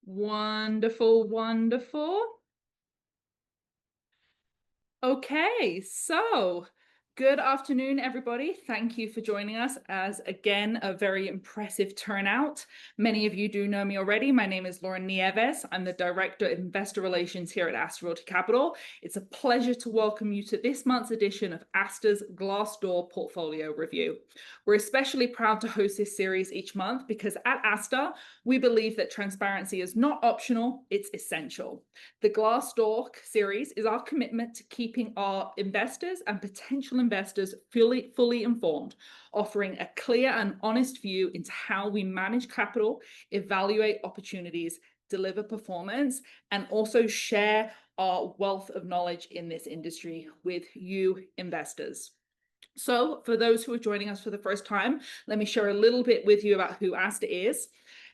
Wonderful, wonderful. Okay, so good afternoon, everybody. Thank you for joining us as again a very impressive turnout. Many of you do know me already. My name is Lauren Nieves. I'm the Director of Investor Relations here at Astor Realty Capital. It's a pleasure to welcome you to this month's edition of Astor's GlassDoor Portfolio Review. We're especially proud to host this series each month because at Astor, we believe that transparency is not optional, it's essential. The GlassDoor series is our commitment to keeping our investors and potential investors fully informed, offering a clear and honest view into how we manage capital, evaluate opportunities, deliver performance, and also share our wealth of knowledge in this industry with you investors. So for those who are joining us for the first time, let me share a little bit with you about who Astor is.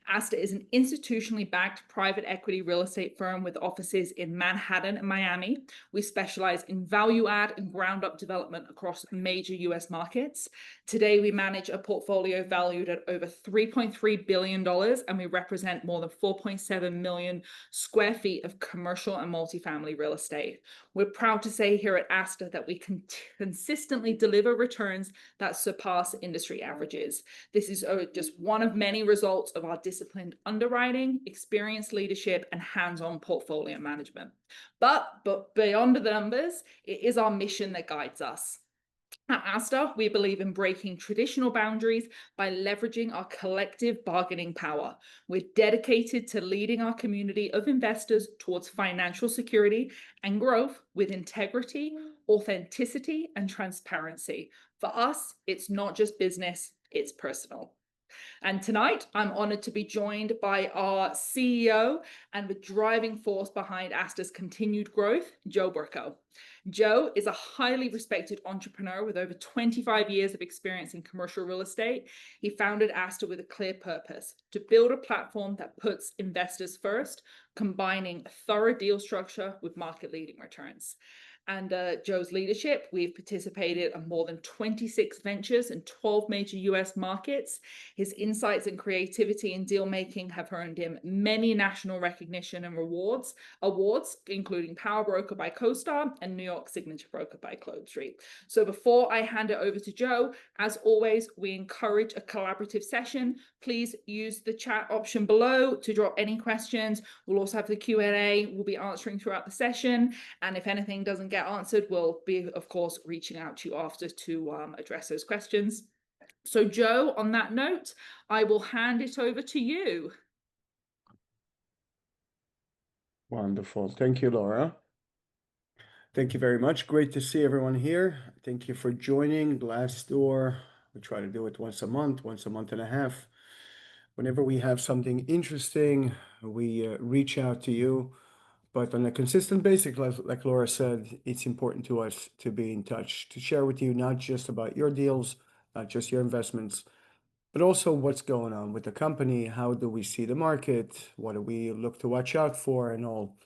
Astor is an institutionally backed private equity real estate firm with offices in Manhattan and Miami. We specialize in value add and ground up development across major US markets. Today, we manage a portfolio valued at over $3.3 billion, and we represent more than 4.7 million square feet of commercial and multifamily real estate. We're proud to say here at Astor that we consistently deliver returns that surpass industry averages. This is just one of many results of our disciplined underwriting, experienced leadership, and hands-on portfolio management. But beyond the numbers, it is our mission that guides us. At Astor, we believe in breaking traditional boundaries by leveraging our collective bargaining power. We're dedicated to leading our community of investors towards financial security and growth with integrity, authenticity, and transparency. For us, it's not just business, it's personal. And tonight, I'm honored to be joined by our CEO and the driving force behind Astor's continued growth, Joe Berko. Joe is a highly respected entrepreneur with over 25 years of experience in commercial real estate. He founded Astor with a clear purpose: to build a platform that puts investors first, combining a thorough deal structure with market-leading returns. Under Joe's leadership, we've participated in more than 26 ventures in 12 major US markets. His insights and creativity in deal making have earned him many national recognition and awards, including Power Broker by CoStar and New York Signature Broker by Clode Street. So before I hand it over to Joe, as always, we encourage a collaborative session. Please use the chat option below to drop any questions. We'll also have the Q&A we'll be answering throughout the session. And if anything doesn't get answered, we'll be, of course, reaching out to you after to address those questions. So Joe, on that note, I will hand it over to you. Wonderful. Thank you, Laura. Thank you very much. Great to see everyone here. Thank you for joining GlassDoor. We try to do it once a month and a half. Whenever we have something interesting, we reach out to you. But on a consistent basis, like Laura said, it's important to us to be in touch, to share with you not just about your deals, not just your investments, but also what's going on with the company. How do we see the market? What do we look to watch out for, and all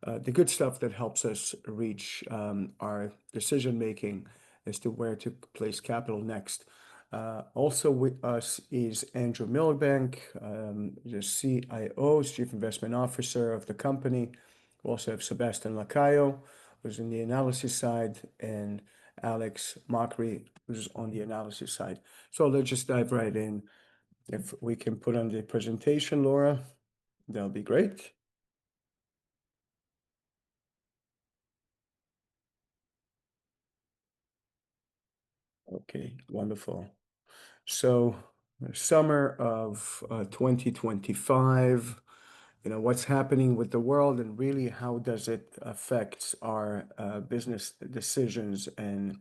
the good stuff that helps us reach our decision making as to where to place capital next. Also with us is Andrew Milbank, the CIO, Chief Investment Officer of the company. We also have Sebastian Lacayo, who's in the analysis side, and Alex Mockery, who's on the analysis side. So let's just dive right in. If we can put on the presentation, Laura, that'll be great. Okay, wonderful. So summer of 2025, what's happening with the world, and really how does it affect our business decisions and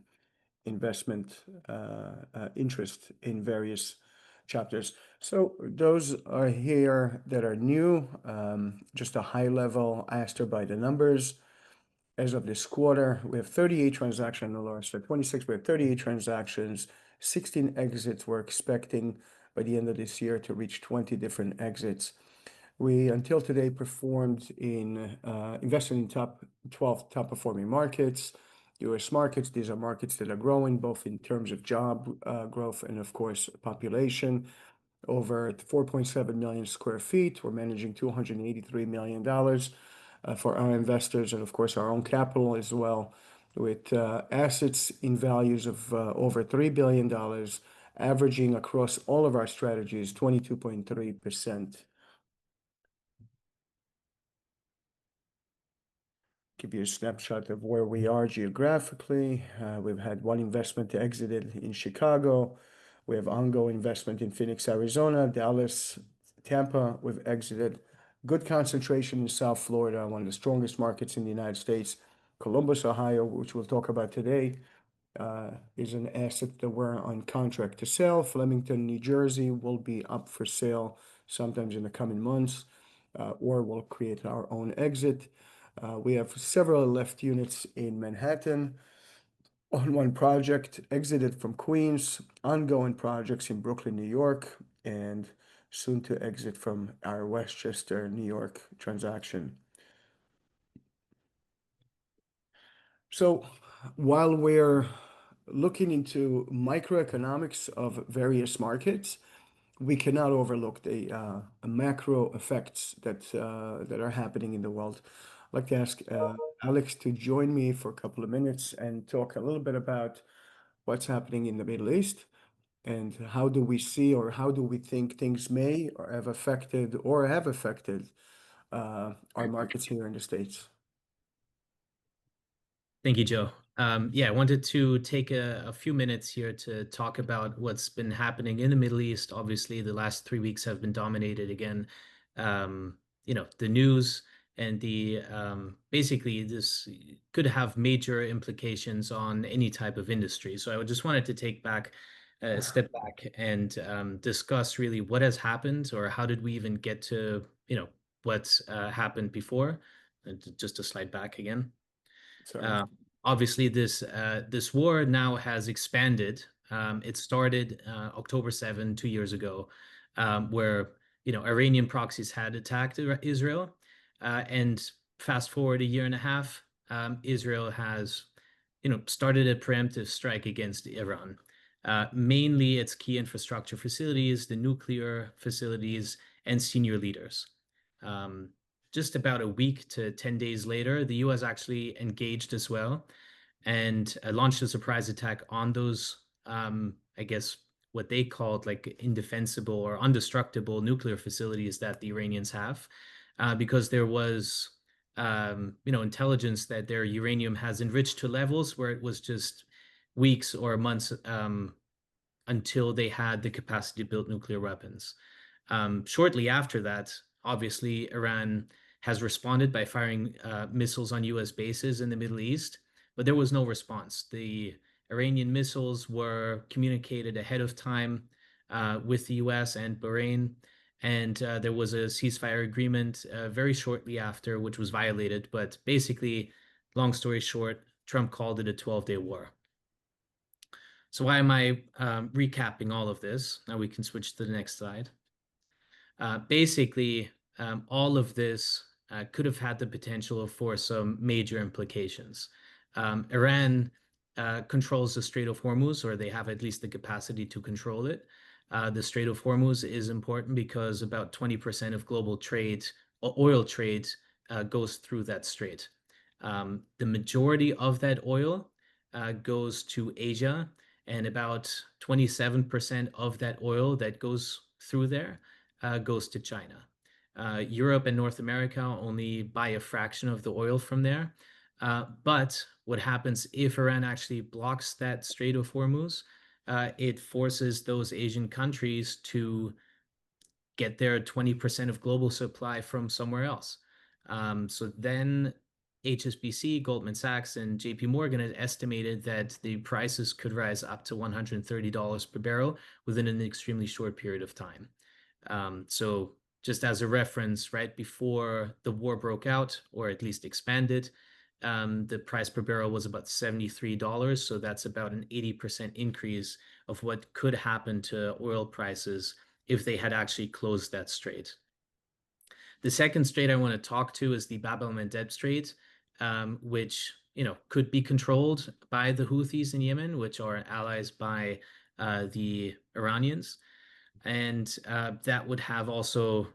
investment interest in various chapters. So those are here that are new, just a high level Astor by the numbers. As of this quarter, we have 38 transactions, Laura said 26, we have 38 transactions, 16 exits. We're expecting by the end of this year to reach 20 different exits. We, until today, performed in investing in 12 top performing markets, US markets. These are markets that are growing both in terms of job growth and, of course, population. over 4.7 million square feet. We're managing $283 million for our investors and, of course, our own capital as well, with assets in values of over $3 billion, averaging across all of our strategies 22.3%. Give you a snapshot of where we are geographically. We've had one investment exited in Chicago. We have ongoing investment in Phoenix, Arizona, Dallas, Tampa. We've exited. Good concentration in South Florida, one of the strongest markets in the United States. Columbus, Ohio, which we'll talk about today, is an asset that we're on contract to sell. Flemington, New Jersey will be up for sale sometimes in the coming months, or we'll create our own exit. We have several left units in Manhattan on one project, exited from Queens, ongoing projects in Brooklyn, New York, and soon to exit from our Westchester, New York transaction. So while we're looking into microeconomics of various markets, we cannot overlook the macro effects that are happening in the world. I'd like to ask Alex to join me for a couple of minutes and talk a little bit about what's happening in the Middle East and how do we see or how do we think things may or have affected our markets here in the States. Thank you, Joe. Yeah, I wanted to take a few minutes here to talk about what's been happening in the Middle East. Obviously, the last 3 weeks have been dominated again. The news and the basically this could have major implications on any type of industry. So I just wanted to take a step back and discuss really what has happened or how did we even get to what's happened before. Just a slide back again. Sorry. Obviously, this war now has expanded. It started October 7, 2 years ago, where Iranian proxies had attacked Israel. And fast forward a year and a half, Israel has started a preemptive strike against Iran. Mainly its key infrastructure facilities, the nuclear facilities, and senior leaders. Just about a week to 10 days later, the US actually engaged as well and launched a surprise attack on those, I guess, what they called like indefensible or indestructible nuclear facilities that the Iranians have, because there was, intelligence that their uranium has enriched to levels where it was just weeks or months until they had the capacity to build nuclear weapons. Shortly after that, obviously, Iran has responded by firing missiles on US bases in the Middle East, but there was no response. The Iranian missiles were communicated ahead of time with the US and Bahrain, and there was a ceasefire agreement very shortly after, which was violated. But basically, long story short, Trump called it a 12-day war. So why am I recapping all of this? Now we can switch to the next slide. Basically, all of this could have had the potential for some major implications. Iran controls the Strait of Hormuz, or they have at least the capacity to control it. The Strait of Hormuz is important because about 20% of global trade, oil trade, goes through that strait. The majority of that oil goes to Asia, and about 27% of that oil that goes through there goes to China. Europe and North America only buy a fraction of the oil from there. But what happens if Iran actually blocks that Strait of Hormuz? It forces those Asian countries to get their 20% of global supply from somewhere else. So then HSBC, Goldman Sachs, and JP Morgan had estimated that the prices could rise up to $130 per barrel within an extremely short period of time. So just as a reference, right before the war broke out, or at least expanded, the price per barrel was about $73. So that's about an 80% increase of what could happen to oil prices if they had actually closed that strait. The second strait I want to talk to is the Bab el-Mandeb Strait, which could be controlled by the Houthis in Yemen, which are allies by the Iranians. and that would have also,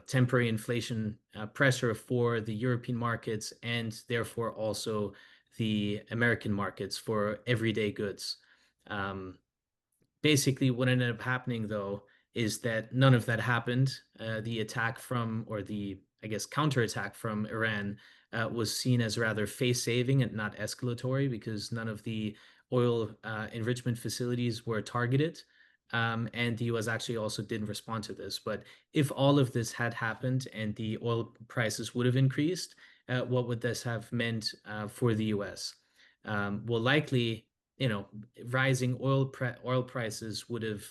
temporary inflation pressure for the European markets and therefore also the American markets for everyday goods. Um, Basically, what ended up happening though is that none of that happened. The attack from, or the, I guess, counterattack from Iran was seen as rather face-saving and not escalatory, because none of the oil enrichment facilities were targeted. And the US actually also didn't respond to this. But if all of this had happened and the oil prices would have increased, what would this have meant for the US? Well, likely, you know, rising oil prices would have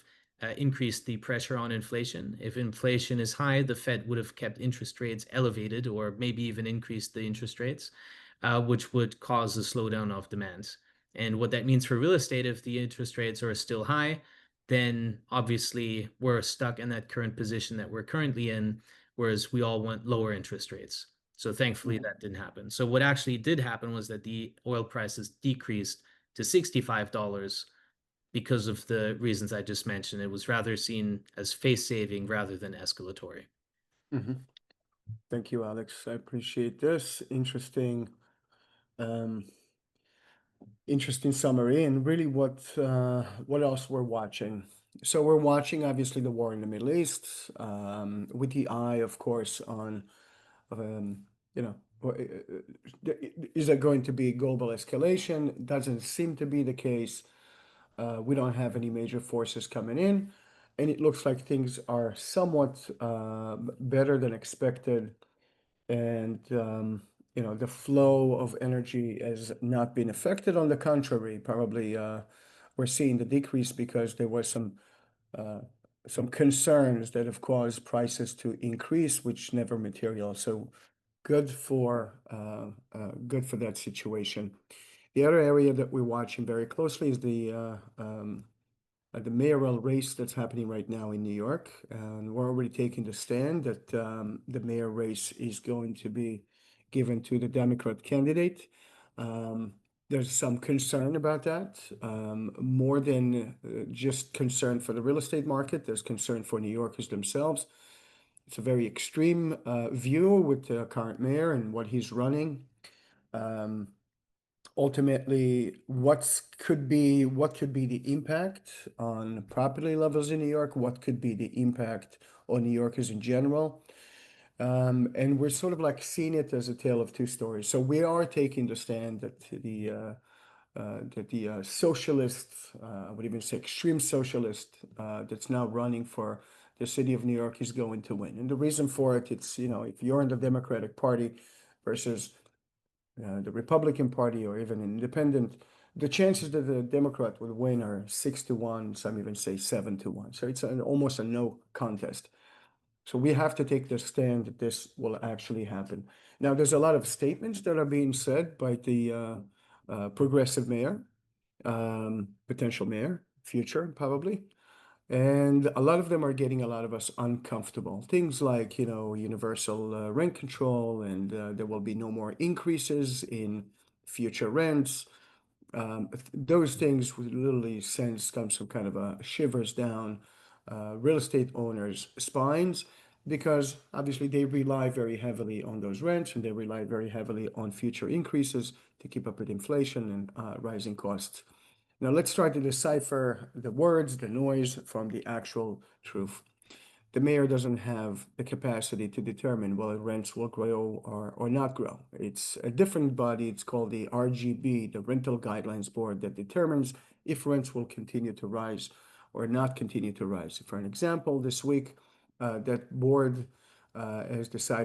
increased the pressure on inflation. If inflation is high, the Fed would have kept interest rates elevated or maybe even increased the interest rates, which would cause a slowdown of demand. And what that means for real estate, if the interest rates are still high, then obviously we're stuck in that current position that we're currently in, whereas we all want lower interest rates. So thankfully that didn't happen. So what actually did happen was that the oil prices decreased to $65 because of the reasons I just mentioned. It was rather seen as face saving rather than escalatory. Mhm. Thank you, Alex. I appreciate this. Um, interesting summary, and really what else we're watching. So we're watching obviously the war in the Middle East, with the eye, of course, on um, you know, is there going to be global escalation? Doesn't seem to be the case. We don't have any major forces coming in, and it looks like things are somewhat better than expected. And the flow of energy has not been affected. On the contrary, probably we're seeing the decrease because there was uh, some concerns that have caused prices to increase, which never materialized. So good for that situation. The other area that we're watching very closely is the mayoral race that's happening right now in New York. And we're already taking the stand that the mayor race is going to be given to the Democrat candidate. Um, there's some concern about that, more than just concern for the real estate market. There's concern for New Yorkers themselves. It's a very extreme view with the current mayor and what he's running. Um, Ultimately, what could be the impact on property levels in New York? What could be the impact on New Yorkers in general? And we're sort of like seeing it as a tale of two stories. So we are taking the stand that the socialist, I would even say extreme socialist, that's now running for the city of New York is going to win. And the reason for it, it's, if you're in the Democratic Party versus the Republican Party or even an independent, the chances that the Democrat would win are 6-1, some even say 7-1. So it's almost a no contest. So we have to take the stand that this will actually happen. Now, there's a lot of statements that are being said by the progressive mayor, potential mayor, future probably. And a lot of them are getting a lot of us uncomfortable. Things like, universal rent control, and there will be no more increases in future rents. Those things would literally send some kind of a shivers down real estate owners' spines, because obviously they rely very heavily on those rents, and they rely very heavily on future increases to keep up with inflation and rising costs. Now let's try to decipher the words, the noise from the actual truth. The mayor doesn't have the capacity to determine whether rents will grow or not grow. It's a different body. It's called the RGB, the Rental Guidelines Board, that determines if rents will continue to rise or not continue to rise. For an example, this week, that board has decided